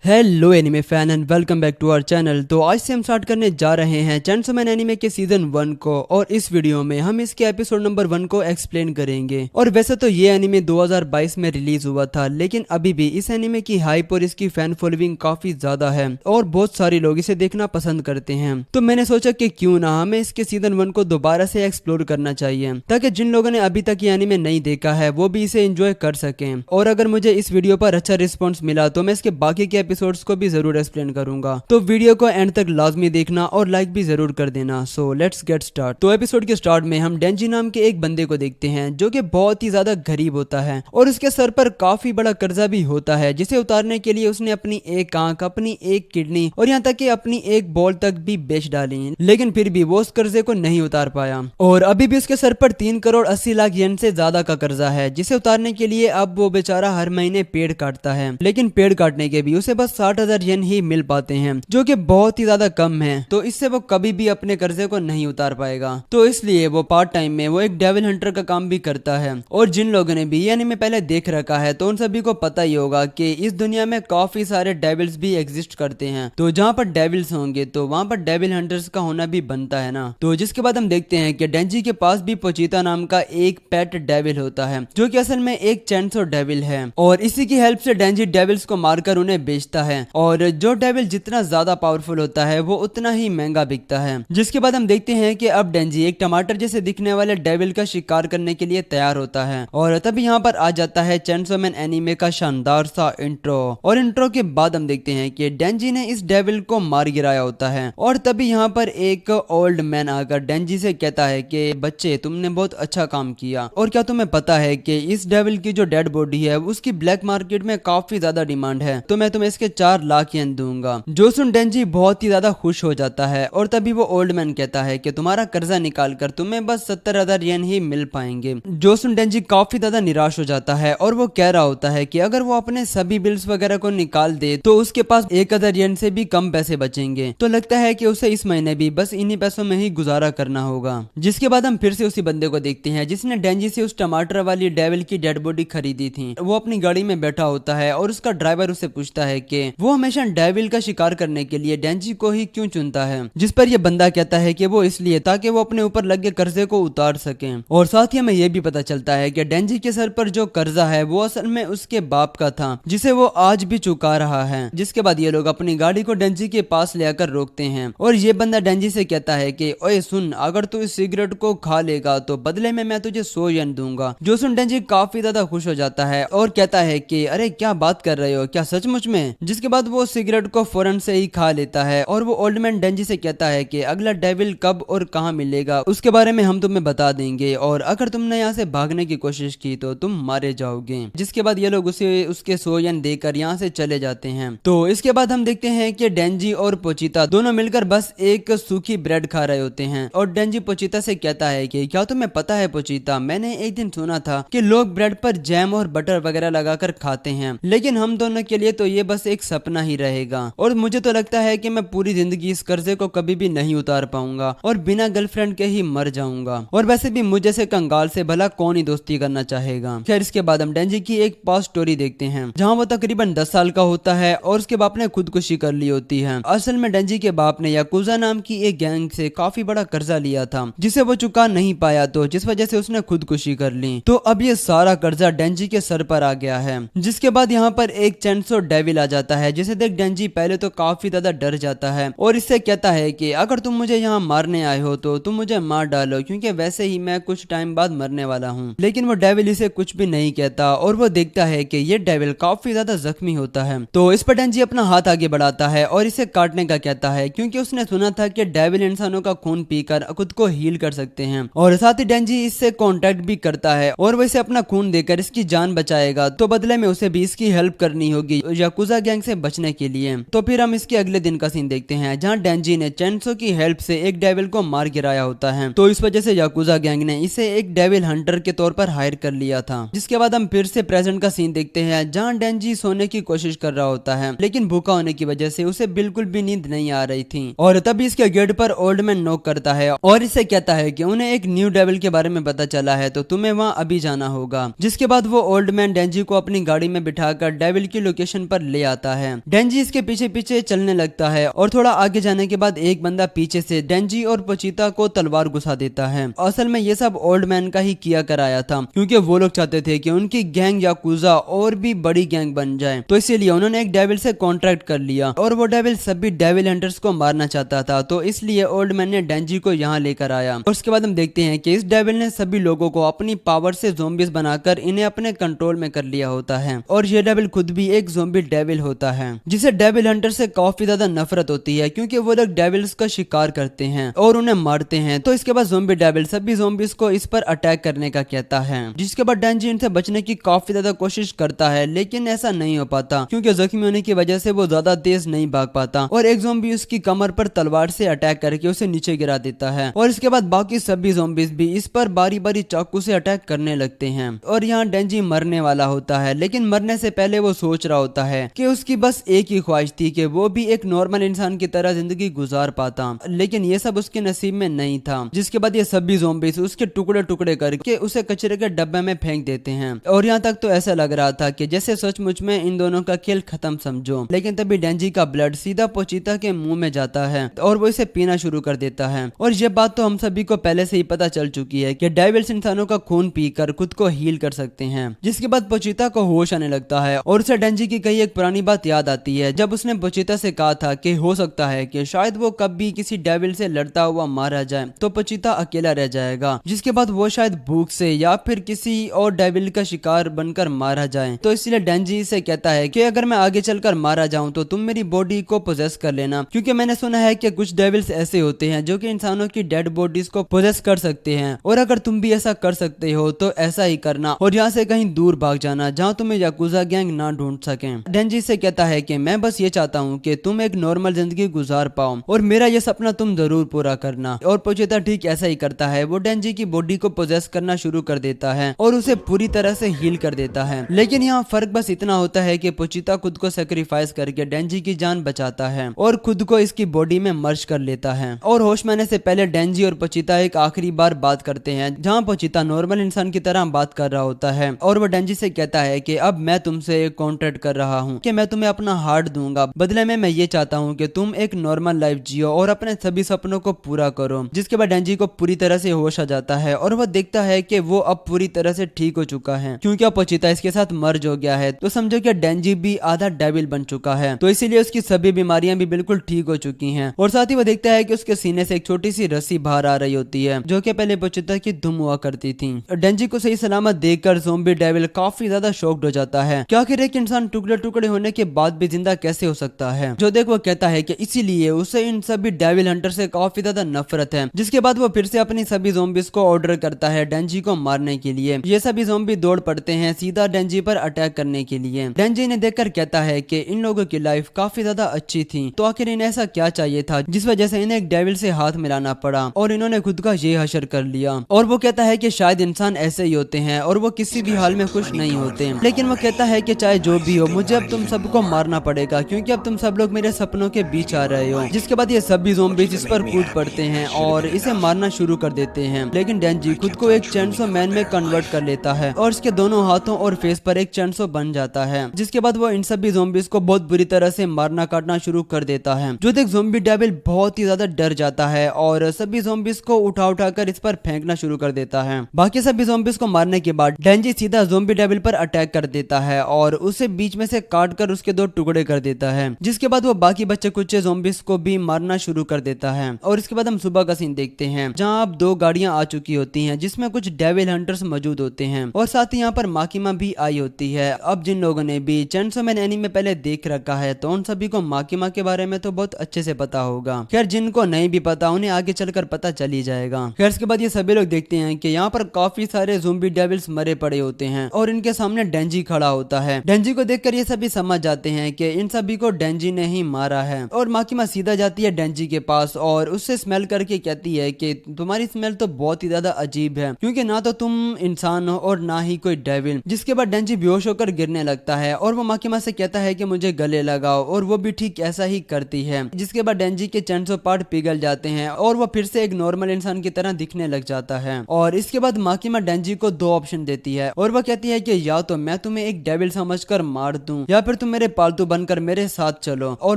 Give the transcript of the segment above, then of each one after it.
Hello anime fan and welcome back to our channel. तो आज से हम स्टार्ट करने जा रहे हैं चेनसो मैन एनिमे के सीजन 1 को, और इस वीडियो में हम इसके एपिसोड नंबर 1 को एक्सप्लेन करेंगे। और वैसे तो ये एनिमे 2022 में रिलीज हुआ था, लेकिन अभी भी इस एनिमे की हाइप और इसकी फैन फॉलोइंग काफी ज्यादा है और बहुत सारे लोग इसे देखना पसंद करते हैं। तो मैंने सोचा कि क्यों ना हमें इसके सीजन 1 को दोबारा से एक्सप्लोर करना चाहिए, ताकि जिन लोगों ने अभी तक ये एनिमे नहीं देखा है वो भी इसे एंजॉय कर सकें। और अगर मुझे इस वीडियो पर अच्छा रिस्पॉन्स मिला तो मैं इसके बाकी के एपिसोड्स को भी जरूर एक्सप्लेन करूंगा। तो वीडियो को एंड तक लाजमी देखना और लाइक भी जरूर कर देना। So let's get start. तो एपिसोड के स्टार्ट में हम डेंजी नाम के एक बंदे को देखते हैं जो कि बहुत ही ज्यादा गरीब होता है और उसके सर पर काफी बड़ा कर्जा भी होता है, जिसे उतारने के लिए उसने अपनी एक आंख, अपनी एक किडनी और यहाँ तक कि अपनी एक बॉल तक भी बेच डाली, लेकिन फिर भी वो उस कर्जे को नहीं उतार पाया। और अभी भी उसके सर पर 3 करोड़ 80 लाख येन से ज्यादा का कर्जा है, जिसे उतारने के लिए अब वो बेचारा हर महीने पेड़ काटता है, लेकिन पेड़ काटने के भी उसे बस 60,000 येन ही मिल पाते हैं, जो कि बहुत ही ज्यादा कम है। तो इससे वो कभी भी अपने कर्जे को नहीं उतार पाएगा। तो इसलिए वो पार्ट टाइम में वो एक डेविल हंटर का काम भी करता है। और जिन लोगों ने भी ये एनिमे पहले देख रखा है तो उन सभी को पता ही होगा कि इस दुनिया में काफी सारे डेविल्स भी एग्जिस्ट करते हैं। तो जहाँ पर डेविल्स होंगे तो वहाँ पर डेविल हंटर्स का होना भी बनता है ना। तो जिसके बाद हम देखते हैं कि डेंजी के पास भी पोचीता नाम का एक पेट डेविल होता है, जो कि असल में एक चेनसो डेविल है। और इसी की हेल्प से डेंजी डेविल्स को मारकर उन्हें बेचता है, और जो डेविल जितना ज्यादा पावरफुल होता है वो उतना ही महंगा बिकता है। जिसके बाद हम देखते हैं कि अब डेंजी एक टमाटर जैसे दिखने वाले डेविल का शिकार करने के लिए तैयार होता है। और तभी यहाँ पर आ जाता है चेनसो मैन एनीमे का शानदार सा इंट्रो। और इंट्रो के बाद हम देखते हैं कि डेंजी ने इस डेविल को मार गिराया होता है। और तभी यहाँ पर एक ओल्ड मैन आकर डेंजी से कहता है कि बच्चे, तुमने बहुत अच्छा काम किया, और क्या तुम्हें पता है कि इस डेविल की जो डेड बॉडी है उसकी ब्लैक मार्केट में काफी ज्यादा डिमांड है, तो मैं तुम्हें इसके 4 लाख येन दूंगा। जो सुन डेंजी बहुत ही ज्यादा खुश हो जाता है। और तभी वो ओल्ड मैन कहता है कि तुम्हारा कर्जा निकाल कर तुम्हें बस 70,000 येन ही मिल पाएंगे। जो सुन डेंजी काफी ज्यादा निराश हो जाता है और वो कह रहा होता है कि अगर वो अपने सभी बिल्स वगैरह को निकाल दे तो उसके पास 1,000 येन से भी कम पैसे बचेंगे। तो लगता है कि उसे इस महीने भी बस इन्हीं पैसों में ही गुजारा करना होगा। जिसके बाद हम फिर से उसी बंदे को देखते हैं जिसने डेंजी से उस टमाटर वाली डेविल की डेड बॉडी खरीदी थी। वो अपनी गाड़ी में बैठा होता है और उसका ड्राइवर उसे पूछता है कि वो हमेशा डेविल का शिकार करने के लिए डेंजी को ही क्यों चुनता है। जिस पर यह बंदा कहता है कि वो इसलिए ताकि वो अपने ऊपर लगे कर्जे को उतार सके। और साथ ही हमें यह भी पता चलता है कि डेंजी के सर पर जो कर्जा है वो असल में उसके बाप का था, जिसे वो आज भी चुका रहा है। जिसके बाद ये लोग अपनी गाड़ी को डेंजी के पास ले आकर रोकते हैं और ये बंदा डेंजी से कहता है कि ओए सुन, अगर तू इस सिगरेट को खा लेगा तो बदले में मैं तुझे 100 येन दूंगा। जो सुन डेंजी काफी ज्यादा खुश हो जाता है और कहता है कि अरे क्या बात कर रहे हो, क्या सचमुच में। जिसके बाद वो सिगरेट को फौरन से ही खा लेता है। और वो ओल्ड मैन डेंजी से कहता है कि अगला डेविल कब और कहां मिलेगा उसके बारे में हम तुम्हें बता देंगे, और अगर तुमने यहाँ से भागने की कोशिश की तो तुम मारे जाओगे। जिसके बाद ये लोग उसे उसके 100 येन देकर यहाँ से चले जाते हैं। तो इसके बाद हम देखते हैं कि डेंजी और पोचीता दोनों मिलकर बस एक सूखी ब्रेड खा रहे होते हैं। और डेंजी पोचीता से कहता है कि क्या तुम्हें पता है पोचीता, मैंने एक दिन सुना था कि लोग ब्रेड पर जैम और बटर वगैरह लगाकर खाते हैं, लेकिन हम दोनों के लिए तो ये बस एक सपना ही रहेगा। और मुझे तो लगता है कि मैं पूरी जिंदगी इस कर्जे को कभी भी नहीं उतार पाऊंगा और बिना गर्लफ्रेंड के ही मर जाऊंगा। और वैसे भी मुझे से कंगाल से भला कौन ही दोस्ती करना चाहेगा। खैर, इसके बाद हम डेंजी की एक पास्ट स्टोरी देखते हैं जहाँ वो तकरीबन 10 साल का होता है और उसके बाप ने खुदकुशी कर ली होती है। असल में डेंजी के बाप ने याकुजा नाम की एक गैंग से काफी बड़ा कर्जा लिया था, जिसे वो चुका नहीं पाया, तो जिस वजह से उसने खुदकुशी कर ली। तो अब ये सारा कर्जा डेंजी के सर पर आ गया है। जिसके बाद यहाँ पर एक चेनसो डेविल आ जाता है, जिसे देख डेंजी पहले तो काफी ज्यादा डर जाता है और इससे कहता है कि अगर तुम मुझे यहाँ मारने आए हो तो तुम मुझे मार डालो, क्योंकि वैसे ही मैं कुछ टाइम बाद मरने वाला हूँ। लेकिन वो डेविल इसे कुछ भी नहीं कहता और वो देखता है कि ये डेविल काफी ज्यादा जख्मी होता है। तो इस पर डेंजी अपना हाथ आगे बढ़ाता है और इसे काटने का कहता है, क्योंकि उसने सुना था कि डेविल इंसानों का खून पीकर खुद को हील कर सकते हैं। और साथ ही डेंजी इससे कांटेक्ट भी करता है और वो इसे अपना खून देकर इसकी जान बचाएगा, तो बदले में उसे भी इसकी हेल्प करनी होगी याकुजा गैंग से बचने के लिए। तो फिर हम इसके अगले दिन का सीन देखते हैं जहाँ डेंजी ने चेनसो की हेल्प से एक डेविल को मार गिराया होता है। तो इस वजह से याकुजा गैंग ने इसे एक डेविल हंटर के तौर पर हायर कर लिया था। जिसके बाद हम फिर से प्रेजेंट का सीन देखते हैं जहाँ डेंजी सोने की कोशिश कर रहा होता है, लेकिन भूखा होने की वजह से उसे बिल्कुल भी नींद नहीं आ रही थी। और तभी इसके गेट पर ओल्ड मैन नॉक करता है और इसे कहता है कि उन्हें एक न्यू डेविल के बारे में पता चला है, तो तुम्हें वहाँ अभी जाना होगा। जिसके बाद वो ओल्ड मैन डेंजी को अपनी गाड़ी में बिठाकर डेविल की लोकेशन पर ले आता है। डेंजी इसके पीछे पीछे चलने लगता है और थोड़ा आगे जाने के बाद एक बंदा पीछे से डेंजी और पोचिता को तलवार घुसा देता है। असल में ये सब ओल्ड मैन का ही किया कराया था, क्योंकि वो लोग चाहते थे कि उनकी गैंग याकुजा और भी बड़ी गैंग बन जाए, तो इसीलिए उन्होंने एक डेविल से कॉन्ट्रैक्ट कर लिया और वो डेविल सभी डेविल हंटर्स को मारना चाहता था। तो इसलिए ओल्ड मैन ने डेंजी को यहाँ लेकर आया और उसके बाद हम देखते हैं कि इस डेविल ने सभी लोगों को अपनी पावर से ज़ोंबीज बनाकर इन्हें अपने कंट्रोल में कर लिया होता है। और ये डेविल खुद भी एक ज़ोंबी डेविल होता है जिसे डेविल हंटर से काफी ज्यादा नफरत होती है, क्योंकि वो लोग डेविल्स का शिकार करते हैं और उन्हें मारते हैं। तो इसके बाद ज़ोंबी डेविल सभी ज़ोंबीज को इस पर अटैक करने का कहता है, जिसके बाद डेंजी इनसे बचने की काफी ज्यादा कोशिश करता है, लेकिन ऐसा नहीं हो पाता क्योंकि जख्मी होने की वजह से वो ज्यादा तेज नहीं भाग पाता और एक ज़ोंबी उसकी कमर पर तलवार से अटैक करके उसे नीचे गिरा देता है। और इसके बाद बाकी सभी ज़ोंबीज भी इस पर बारी बारी चाकू से अटैक करने लगते हैं और यहाँ डेंजी मरने वाला होता है, लेकिन मरने से पहले वो सोच रहा होता है कि उसकी बस एक ही ख्वाहिश थी कि वो भी एक नॉर्मल इंसान की तरह जिंदगी गुजार पाता, लेकिन ये सब उसके नसीब में नहीं था। जिसके बाद ये सभी ज़ोंबीज उसके टुकड़े टुकड़े करके उसे कचरे के डब्बे में फेंक देते हैं और यहाँ तक तो ऐसा लग रहा था कि जैसे सचमुच में इन दोनों का खेल खत्म समझो। लेकिन तभी डेंजी का ब्लड सीधा पोचिता के मुंह में जाता है और वो इसे पीना शुरू कर देता है। और ये बात तो हम सभी को पहले से ही पता चल चुकी है कि डेविल्स इंसानों का खून पीकर खुद को हील कर सकते हैं। जिसके बाद पोचिता को होश आने लगता है और उसे डेंजी की कई एक पुरानी बात याद आती है, जब उसने पोचिता से कहा था कि हो सकता है कि शायद वो कभी किसी डेविल से लड़ता हुआ मारा जाए तो पोचिता अकेला रह जाएगा, जिसके बाद वो शायद भूख से या फिर किसी और डेविल का शिकार बनकर मारा जाए। तो इसलिए डेंजी से कहता है कि अगर मैं आगे चलकर मारा जाऊं तो तुम मेरी बॉडी को पोजेस कर लेना, क्योंकि मैंने सुना है कि कुछ डेविल्स ऐसे होते हैं जो कि इंसानों की डेड बॉडीज को पोजेस कर सकते हैं, और अगर तुम भी ऐसा कर सकते हो तो ऐसा ही करना और यहाँ से कहीं दूर भाग जाना जहाँ तुम्हें याकुजा गैंग ना ढूंढ सके। डेंजी से कहता है कि मैं बस ये चाहता हूँ कि तुम एक नॉर्मल जिंदगी गुजार पाओ और मेरा ये सपना तुम जरूर पूरा करना। और पोचिता ठीक ऐसा ही करता है, वो डेंजी की बॉडी को पोजेस करना शुरू कर देता है और उसे पूरी तरह से हील कर देता है। लेकिन यहाँ फर्क बस इतना होता है कि पोचिता खुद को सेक्रीफाइस करके डेंजी की जान बचाता है और खुद को इसकी बॉडी में मर्ज कर लेता है। और होश में आने से पहले डेंजी और पोचिता एक आखिरी बार बात करते हैं, जहाँ पोचिता नॉर्मल इंसान की तरह बात कर रहा होता है और वो डेंजी से कहता है कि अब मैं तुमसे एक कॉन्ट्रैक्ट कर रहा हूँ कि मैं तुम्हें अपना हार्ट दूंगा, बदले में मैं ये चाहता हूँ कि तुम एक नॉर्मल लाइफ जियो और अपने सभी सपनों को पूरा करो। जिसके बाद डेंजी को पूरी तरह से होश आ जाता है और वह देखता है कि वो अब पूरी तरह से ठीक हो चुका है, क्योंकि अब पोचिता इसके साथ मर्ज हो गया है। तो समझो कि डेंजी भी आधा डेविल बन चुका है, तो इसीलिए उसकी सभी बीमारियां भी बिल्कुल ठीक हो चुकी हैं। और साथ ही वो देखता है कि उसके सीने से एक छोटी सी रस्सी बाहर आ रही होती है, जो कि पहले पोचिता की धुम हुआ करती थी। डेंजी को सही सलामत देखकर ज़ोंबी डेविल काफी ज्यादा शॉक्ड हो जाता है कि आखिर एक इंसान टुकड़े टुकड़े होने के बाद भी जिंदा कैसे हो सकता है। जो देख वो कहता है कि इसीलिए उसे इन सभी डेविल हंटर से काफी ज्यादा नफरत है। जिसके बाद वो फिर से अपनी सभी ज़ोंबीज को ऑर्डर करता है डेंजी को मारने के लिए। ये सभी ज़ोंबी दौड़ पड़ते हैं सीधा डेंजी पर अटैक करने के लिए। डेंजी ने देखकर कहता है कि इन लोगों की लाइफ काफी ज्यादा अच्छी थी, तो आखिर इन्हें ऐसा क्या चाहिए था जिस वजह से इन्हें एक डेविल से हाथ मिलाना पड़ा और इन्होंने खुद का ये हशर कर लिया। और वो कहता है कि शायद इंसान ऐसे ही होते हैं और वो किसी भी हाल में खुश नहीं होते, लेकिन वो कहता है कि चाहे जो भी हो मुझे अब तुम सबको मारना पड़ेगा, क्योंकि अब तुम सब लोग मेरे सपनों के बीच आ रहे हो। जिसके बाद ये सभी ज़ोंबीज इस पर कूद पड़ते हैं और इसे मारना शुरू कर देते हैं, लेकिन डेंजी खुद को एक चेनसो मैन में कन्वर्ट कर लेता है और इसके दोनों हाथों और फेस पर एक चेनसो बन जाता है। जिसके बाद वो इन सभी ज़ोंबीज को बहुत बुरी तरह से मारना काटना शुरू कर देता है, जो देख ज़ोंबी डेविल बहुत ही ज्यादा डर जाता है और सभी ज़ोंबीज को उठा उठाकर इस पर फेंकना शुरू कर देता है। बाकी सभी ज़ोंबीज को मारने के बाद डेंजी सीधा ज़ोंबी डेविल पर अटैक कर देता है और उसे बीच में से काट कर उसके दो टुकड़े कर देता है। जिसके बाद वो बाकी बच्चे कुछ ज़ोंबीज को भी मारना शुरू कर देता है। और इसके बाद हम सुबह का सीन देखते हैं, जहाँ अब 2 गाड़ियां आ चुकी होती हैं जिसमें कुछ डेविल हंटर्स मौजूद होते हैं और साथ ही यहाँ पर माकिमा भी आई होती है। अब जिन लोगों ने भी चेनसो मैन एनीमे पहले देख रखा है तो उन सभी को माकिमा के बारे में तो बहुत अच्छे से पता होगा। खैर जिनको नहीं भी पता उन्हें आगे चलकर पता चल ही जाएगा। खैर इसके बाद ये सभी लोग देखते हैं कि यहाँ पर काफी सारे ज़ोंबी डेविल्स मरे पड़े होते हैं और इनके सामने डेंजी खड़ा होता है। डेंजी को देखकर ये सभी समझ जाते हैं कि इन सभी को डेंजी ने ही मारा है और माकिमा सीधा जाती है डेंजी के पास और उससे स्मेल करके कहती है कि तुम्हारी स्मेल तो बहुत ही ज्यादा अजीब है, क्योंकि ना तो तुम इंसान हो और ना ही कोई डेविल। जिसके बाद डेंजी बेहोश होकर गिरने लगता है और वो माकिमा से कहता है कि मुझे गले लगाओ और वो भी ठीक ऐसा ही करती है। जिसके बाद डेंजी के चेनसो पार्ट पिघल जाते हैं और वो फिर से एक नॉर्मल इंसान की तरह दिखने लग जाता है। और इसके बाद माकिमा डेंजी को 2 ऑप्शन देती है और वो कहती है कि या तो मैं तुम्हें एक डेविल समझकर मार दूं या फिर तुम मेरे पालतू बनकर मेरे साथ चलो और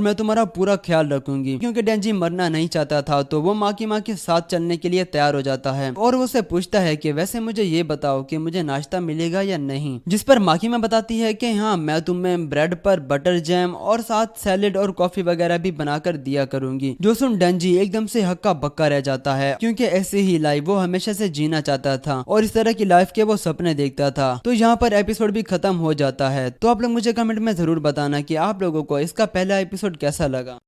मैं तुम्हारा पूरा ख्याल रखूंगी। क्योंकि डेंजी मरना नहीं चाहता था तो वो माकी माँ के साथ चलने के लिए तैयार हो जाता है और वो उसे पूछता है कि वैसे मुझे ये बताओ कि मुझे नाश्ता मिलेगा या नहीं। जिस पर माकी माँ बताती है कि हाँ, मैं तुम्हें ब्रेड पर बटर जैम और साथ सैलेड और कॉफी वगैरह भी बनाकर दिया करूंगी। जो सुन डेंजी एकदम से हक्का बक्का रह जाता है क्योंकि ऐसे ही लाइफ वो हमेशा से जीना चाहता था और इस तरह की लाइफ के वो सपने देखता था। तो यहाँ पर एपिसोड भी खत्म हो जाता है। तो आप लोग मुझे कमेंट में जरूर बताना कि आप लोगों को इसका पहला एपिसोड कैसा लगा।